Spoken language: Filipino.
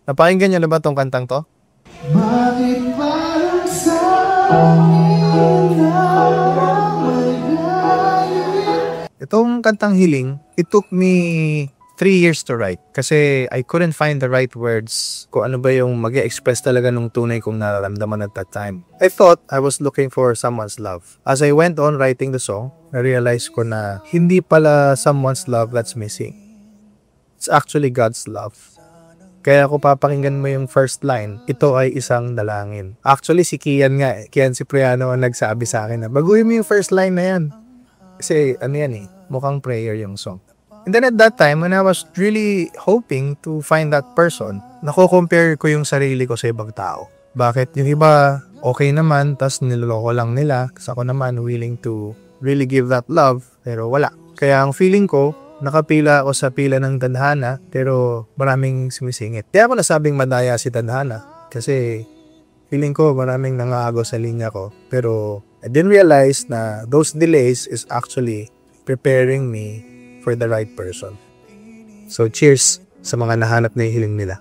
Napakinggan niyo na ba tong kantang to? Bakit parang sa akin Itong kantang Hiling, it took me 3 years to write kasi I couldn't find the right words kung ano ba yung mag-e-express talaga nung tunay kong nararamdaman at that time. I thought I was looking for someone's love. As I went on writing the song, na-realize ko na hindi pala someone's love that's missing. It's actually God's love. Kaya kung papakinggan mo yung first line, ito ay isang dalangin. Actually, si Kian nga, Kian Cipriano ang nagsabi sa akin na baguhin mo yung first line na yan. Kasi ano yan mukhang prayer yung song. And then at that time, when I was really hoping to find that person, nako-compare ko yung sarili ko sa ibang tao. Bakit yung iba okay naman, tas niloloko lang nila, kasi ako naman willing to really give that love, pero wala. Kaya ang feeling ko, nakapila ako sa pila ng tadhana, pero maraming sumisingit. Kaya ako nasabing madaya si tadhana, kasi feeling ko maraming nangaagaw sa linya ko. Pero I didn't realize na those delays is actually preparing me for the right person. So cheers sa mga nahanap na hiling nila.